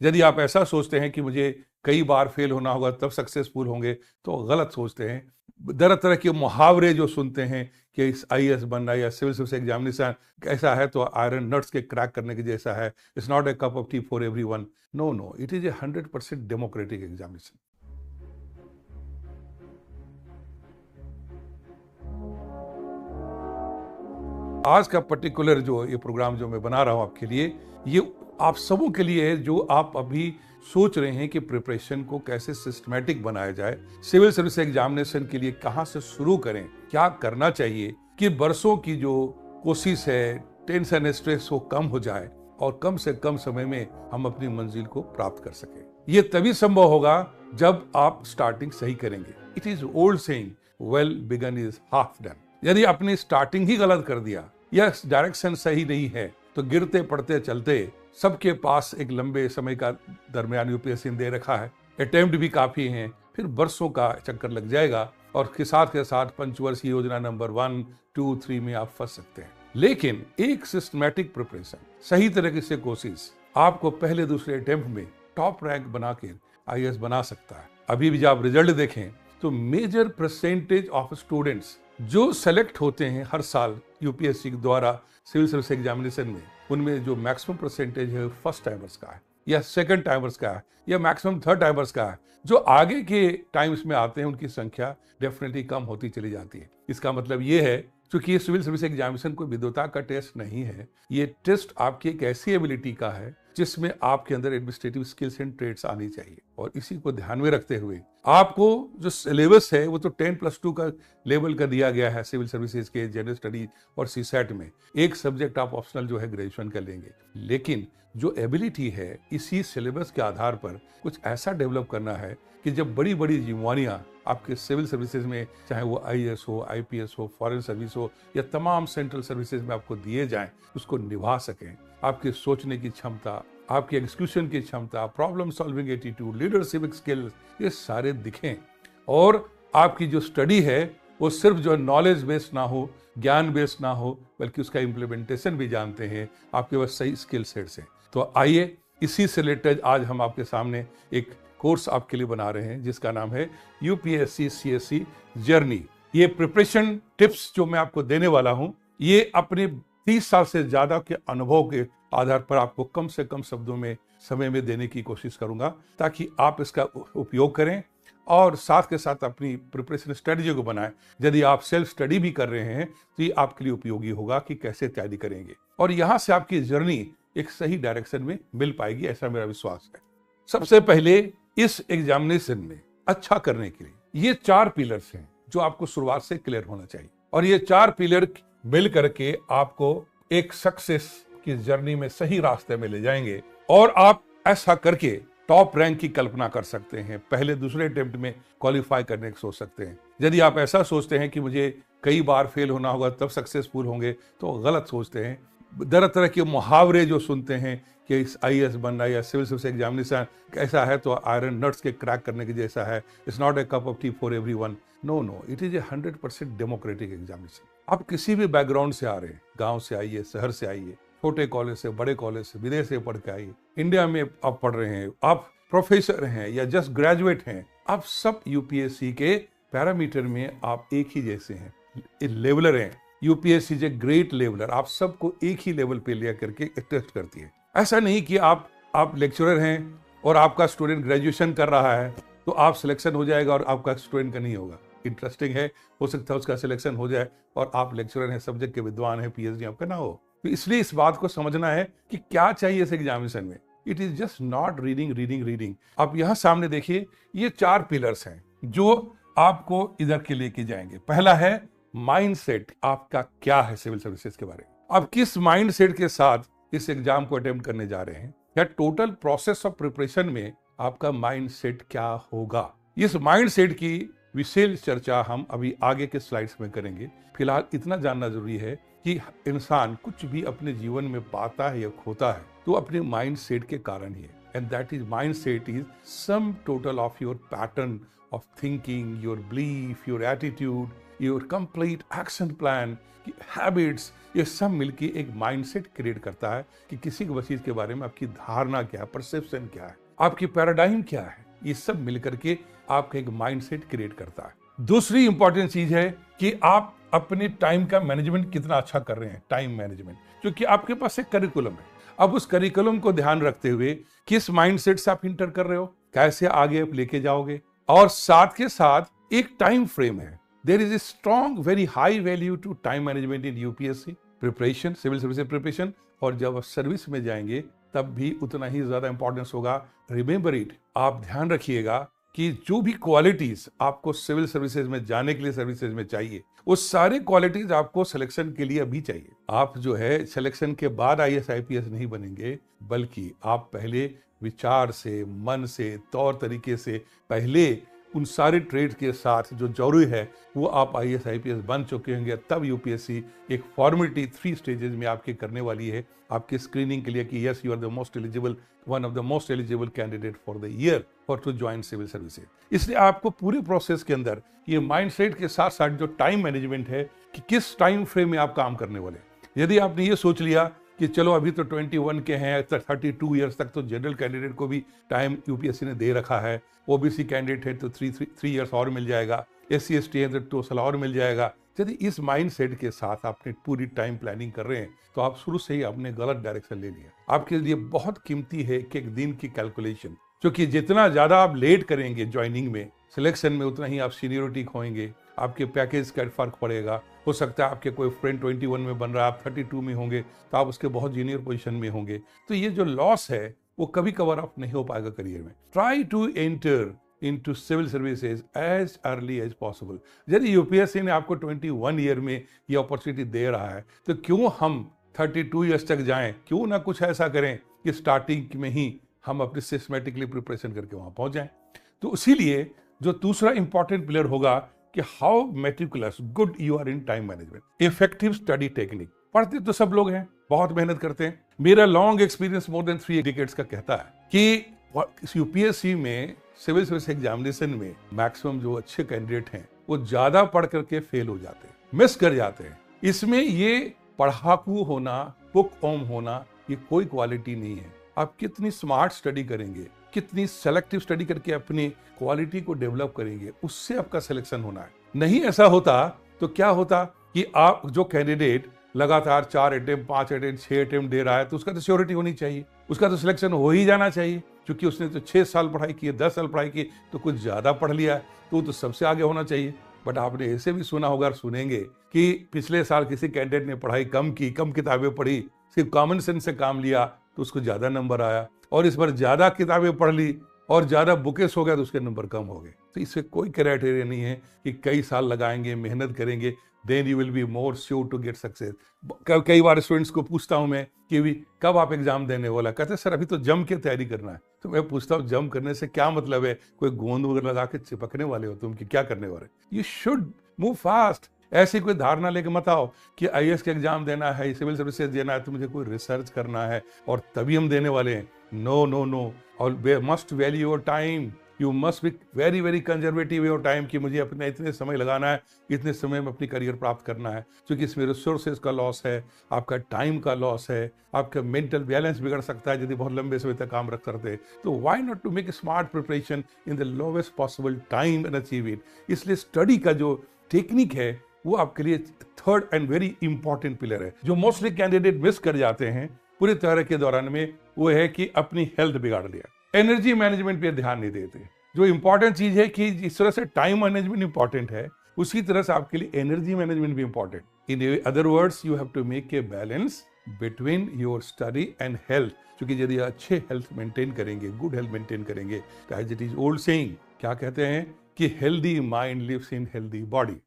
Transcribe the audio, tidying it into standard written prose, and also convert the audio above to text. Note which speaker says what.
Speaker 1: यदि आप ऐसा सोचते हैं कि मुझे कई बार फेल होना होगा तब सक्सेसफुल होंगे, तो गलत सोचते हैं। तरह तरह के मुहावरे जो सुनते हैं कि इस आईएएस बनना या सिविल सर्विस एग्जामिनेशन ऐसा है तो आयरन नट्स के क्रैक करने के जैसा है, it's not a cup of tea for everyone. No no, it is a 100% democratic examination. आज का पर्टिकुलर जो ये प्रोग्राम जो मैं बना रहा हूं आपके लिए, ये आप सबों के लिए है जो आप अभी सोच रहे हैं कि प्रिपरेशन को कैसे सिस्टमैटिक बनाया जाए, सिविल सर्विस एग्जामिनेशन के लिए कहां से शुरू करें, क्या करना चाहिए कि बरसों की जो कोशिश है, टेंशन स्ट्रेस वो कम हो जाए और कम से कम समय में हम अपनी मंजिल को प्राप्त कर सकें। ये तभी संभव होगा जब आप स्टार्टिंग सही करेंगे। It is old saying, well begun is half done. यदि आपने स्टार्टिंग ही गलत कर दिया या डायरेक्शन सही नहीं है तो गिरते पड़ते चलते सबके पास एक लंबे समय का दरमियान यूपीएससी ने दे रखा है, अटेम्प्ट भी काफी हैं, फिर बरसों का चक्कर लग जाएगा और के साथ पंचवर्षीय योजना नंबर 1, 2, 3 में आप फंस सकते हैं। लेकिन एक सिस्टमैटिक प्रिपरेशन, सही तरीके से कोशिश आपको पहले दूसरे अटेम्प्ट में टॉप रैंक बना के आईएएस बना सकता है। अभी भी जब आप रिजल्ट देखें तो मेजर परसेंटेज ऑफ स्टूडेंट्स जो सेलेक्ट होते हैं हर साल यूपीएससी द्वारा सिविल सर्विस एग्जामिनेशन में, उनमें जो मैक्सिमम परसेंटेज है फर्स्ट टाइमर्स का है या सेकंड टाइमर्स का है या मैक्सिमम थर्ड टाइमर्स का है। जो आगे के टाइम्स में आते हैं उनकी संख्या डेफिनेटली कम होती चली जाती है। इसका मतलब ये है, क्योंकि ये सिविल सर्विस एग्जामिनेशन कोई विद्वता का टेस्ट नहीं है, ये टेस्ट आपकी एक ऐसी एबिलिटी का है जिसमें आपके अंदर एडमिनिस्ट्रेटिव स्किल्स एंड ट्रेड्स आनी चाहिए। और इसी को ध्यान में रखते हुए आपको जो सिलेबस है वो तो 10+2 का लेवल का दिया गया है सिविल सर्विसेज के जनरल स्टडीज और सीसैट में। एक सब्जेक्ट आप ऑप्शनल जो है ग्रेजुएशन का लेंगे, लेकिन जो एबिलिटी है इसी सिलेबस के आधार पर कुछ ऐसा डेवलप करना है कि जब बड़ी बड़ी जिम्मेवारियां आपके सिविल सर्विसेज में, चाहे वो आईएएस हो, आईपीएस हो, फॉरेन सर्विस हो या तमाम सेंट्रल सर्विसेज में आपको दिए जाएं, उसको निभा सकें। आपके सोचने की क्षमता, आपकी एग्जीक्यूशन की क्षमता, problem solving attitude, leadership skills, ये सारे दिखें और आपकी जो स्टडी है वो सिर्फ जो नॉलेज बेस्ड ना हो, ज्ञान बेस्ड ना हो, बल्कि उसका इम्प्लीमेंटेशन भी जानते हैं, आपके पास सही स्किल सेट्स हैं। तो आइए इसी से रिलेटेड आज हम आपके सामने एक कोर्स आपके लिए बना रहे हैं जिसका नाम है यूपीएससी सीएससी जर्नी। ये प्रिपरेशन टिप्स जो मैं आपको देने वाला हूं, ये अपने 30 साल से ज्यादा के अनुभव के आधार पर आपको कम से कम शब्दों में समय में देने की कोशिश करूंगा, ताकि आप इसका उपयोग करें और साथ के साथ अपनी प्रिपरेशन स्ट्रेटजी को बनाएं। यदि आप सेल्फ स्टडी भी कर रहे हैं तो ये आपके लिए उपयोगी होगा कि कैसे तैयारी करेंगे और यहां से आपकी जर्नी एक सही डायरेक्शन में मिल पाएगी, ऐसा मेरा विश्वास है। सबसे पहले इस एग्जामिनेशन में अच्छा करने के लिए ये 4 पिलर्स हैं जो आपको शुरुआत से क्लियर होना चाहिए और ये 4 पिलर मिल करके आपको एक सक्सेस की जर्नी में सही रास्ते में ले जाएंगे और आप ऐसा करके टॉप रैंक की कल्पना कर सकते हैं, पहले दूसरे अटेम्प्ट में क्वालिफाई करने की सोच सकते हैं। यदि आप ऐसा सोचते हैं कि मुझे कई बार फेल होना होगा तब सक्सेसफुल होंगे, तो गलत सोचते हैं। तरह के मुहावरे जो सुनते हैं कि इस आईएएस बनना या सिविल सर्विस एग्जामिनेशन ऐसा है तो आयरन नट्स के क्रैक करने के जैसा है, it's not a cup of tea for everyone. No no, it is a 100% democratic examination. आप किसी भी बैकग्राउंड से आ रहे हैं, गांव से आइए, शहर से आइए, छोटे कॉलेज से, बड़े कॉलेज से, विदेश से पढ़ के आइए, इंडिया में आप पढ़ रहे हैं, आप प्रोफेसर हैं या जस्ट ग्रेजुएट हैं, आप सब यूपीएससी के पैरामीटर में आप एक ही जैसे हैं, लेवलर हैं। UPSC is a great leveller, आप सबको एक ही लेवल पे लिया करके टेस्ट करती है। ऐसा नहीं कि आप लेक्चरर हैं और आपका स्टूडेंट ग्रेजुएशन कर रहा है तो आप सिलेक्शन हो जाएगा और आपका स्टूडेंट का नहीं होगा। इंटरेस्टिंग है, हो सकता है उसका सिलेक्शन हो जाए और आप लेक्चरर हैं, सब्जेक्ट के विद्वान हैं, पीएचडी आपका ना हो। तो इसलिए इस बात को समझना है कि क्या चाहिए इस एग्जामिनेशन में। It is just not reading. आप यहाँ सामने देखिए, ये 4 पिलर्स हैं जो आपको इधर के लेके जाएंगे। पहला है माइंडसेट, आपका क्या है सिविल सर्विसेज के बारे में, आप किस माइंडसेट के साथ इस एग्जाम को अटेम्प्ट करने जा रहे हैं, या टोटल प्रोसेस ऑफ प्रिपरेशन में आपका माइंडसेट क्या होगा। इस माइंडसेट की विशेष चर्चा हम अभी आगे के स्लाइड्स में करेंगे। फिलहाल इतना जानना जरूरी है कि इंसान कुछ भी अपने जीवन में पाता है या खोता है तो अपने माइंडसेट के कारण ही है, and that is mindset is sum total of your pattern of thinking, your belief, your attitude, your complete action plan, habits, ये सब मिलके एक माइंडसेट क्रिएट करता है कि किसी भी चीज के बारे में आपकी धारणा क्या है, परसेप्शन क्या है, आपकी पैराडाइम क्या है, ये सब मिलकर के आपका एक माइंडसेट क्रिएट करता है। दूसरी इंपॉर्टेंट चीज है कि आप अपने टाइम का मैनेजमेंट कितना अच्छा कर रहे हैं, टाइम मैनेजमेंट, क्योंकि आपके पास एक करिकुलम है। अब उस करिकुलम को ध्यान रखते हुए किस माइंडसेट से आप इंटर कर रहे हो, कैसे आगे आप लेके जाओगे, और साथ के साथ एक टाइम फ्रेम है। There is a strong very high value to time management in UPSC preparation, civil service preparation, और जब आप सर्विस में जाएंगे तब भी उतना ही ज्यादा इंपॉर्टेंस होगा। रिमेंबर इट, आप ध्यान रखिएगा कि जो भी क्वालिटीज आपको सिविल सर्विसेज में जाने के लिए सर्विसेज में चाहिए, वो सारे क्वालिटीज आपको सिलेक्शन के लिए अभी चाहिए। आप जो है सिलेक्शन के बाद आईएएस आईपीएस नहीं बनेंगे, बल्कि आप पहले विचार से, मन से, तौर तरीके से पहले उन सारे ट्रेड के साथ जो जरूरी है वो आप आईएएस आईपीएस बन चुके होंगे। तब यूपीएससी एक फॉर्मेलिटी 3 स्टेजेस में आपके करने वाली है आपके स्क्रीनिंग के लिए कि yes you are the most eligible, one of the most eligible candidate for the year for to join civil services. इसलिए आपको पूरे प्रोसेस के अंदर ये माइंडसेट के साथ साथ जो टाइम मैनेजमेंट है कि किस टाइम फ्रेम में आप काम करने वाले। यदि आपने ये सोच लिया कि चलो अभी तो 21 के हैं, 32 ईयर्स तक तो जनरल कैंडिडेट को भी टाइम यूपीएससी ने दे रखा है, ओबीसी कैंडिडेट है तो 3 ईयर्स और मिल जाएगा, SC ST है तो 2 साल और मिल जाएगा। यदि इस माइंडसेट के साथ आपने पूरी टाइम प्लानिंग कर रहे हैं तो आप शुरू से ही आपने गलत डायरेक्शन ले लिया। आपके लिए बहुत कीमती है कि एक दिन की कैलकुलेशन, क्योंकि जितना ज्यादा आप लेट करेंगे ज्वाइनिंग में, सिलेक्शन में, उतना ही आप सीनियरिटी खोएंगे, आपके पैकेज का फर्क पड़ेगा। हो सकता है आपके कोई फ्रेंड 21 में बन रहा है, आप 32 में होंगे तो आप उसके बहुत जूनियर पोजीशन में होंगे, तो ये जो लॉस है वो कभी कवर अप नहीं हो पाएगा करियर में। Try to enter into civil services as early as possible. यदि यूपीएससी ने आपको 21 ईयर में ये अपॉर्चुनिटी दे रहा है तो क्यों हम 32 ईयर्स तक जाएं, क्यों ना कुछ ऐसा करें कि स्टार्टिंग में ही हम अपनी सिस्टमेटिकली प्रिपरेशन करके वहां पहुंच जाएं। तो इसीलिए जो दूसरा इंपॉर्टेंट पिलर होगा कि how meticulous good you are in time management, effective study technique. पढ़ते तो सब लोग हैं, बहुत मेहनत करते हैं। मेरा long experience more than 3 decades का कहता है कि यूपीएससी में सिविल सर्विस एग्जामिनेशन में मैक्सिमम जो अच्छे कैंडिडेट हैं वो ज्यादा पढ़ करके फेल हो जाते हैं, मिस कर जाते हैं। इसमें ये पढ़ाकू होना, बुक ऑम होना, ये कोई क्वालिटी नहीं है। आप कितनी स्मार्ट स्टडी करेंगे, कितनी सेलेक्टिव स्टडी करके अपनी क्वालिटी को डेवलप करेंगे, उससे आपका सिलेक्शन होना है। नहीं ऐसा होता तो क्या होता कि आप जो कैंडिडेट लगातार 4 अटेम्प्ट, 5 अटेम्प्ट, 6 अटेम्प्ट दे रहा है तो उसका तो श्योरिटी होनी चाहिए, उसका तो सिलेक्शन हो ही जाना चाहिए, क्योंकि उसने तो 6 साल पढ़ाई की है, 10 साल पढ़ाई की, तो कुछ ज्यादा पढ़ लिया है तो सबसे आगे होना चाहिए। बट आपने ऐसे भी सुना होगा और सुनेंगे कि पिछले साल किसी कैंडिडेट ने पढ़ाई कम की, कम किताबें पढ़ी, सिर्फ कॉमन सेंस से काम लिया तो उसको ज्यादा नंबर आया, और इस बार ज्यादा किताबें पढ़ ली और ज्यादा बुकेस हो गया तो उसके नंबर कम हो गए। तो इससे कोई क्राइटेरिया नहीं है कि कई साल लगाएंगे, मेहनत करेंगे, then you will be more sure to get success. कई बार स्टूडेंट्स को पूछता हूं मैं कि भी कब आप एग्जाम देने वाला, कहते हैं सर अभी तो जम के तैयारी करना है। तो मैं पूछता हूँ जम करने से क्या मतलब है, कोई गोंद वगैरह लगा के चिपकने वाले हो तुम कि क्या करने वाले? You should move fast. ऐसी कोई धारणा लेके मत आओ कि आईएएस का एग्जाम देना है, सिविल सर्विसेज देना है तो मुझे कोई रिसर्च करना है और तभी हम देने वाले हैं। नो नो नो, और must value your time, you must be very very conservative your time कि मुझे अपने इतने समय लगाना है, इतने समय में अपनी करियर प्राप्त करना है, क्योंकि इसमें रिसोर्सेज का लॉस है, आपका टाइम का लॉस है, आपका मेंटल बैलेंस बिगड़ सकता है यदि बहुत लंबे समय तक काम रख करते। तो why not to make smart preparation in the lowest possible time and achieve it. इसलिए स्टडी का जो टेक्निक है वो आपके लिए third and very important pillar है, जो मोस्टली कैंडिडेट मिस कर जाते हैं पूरी तरह के दौरान में, वो है कि अपनी हेल्थ बिगाड़ लिया, एनर्जी मैनेजमेंट पे ध्यान नहीं देते। जो इंपॉर्टेंट चीज है कि जिस तरह से टाइम मैनेजमेंट इंपॉर्टेंट है उसी तरह से आपके लिए एनर्जी मैनेजमेंट भी important. In other words you have to make a balance between your study and health, क्योंकि यदि अच्छे हेल्थ मेंटेन करेंगे, गुड हेल्थ मेंटेन करेंगे, as it is old saying, क्या कहते हैं कि healthy mind lives in healthy body.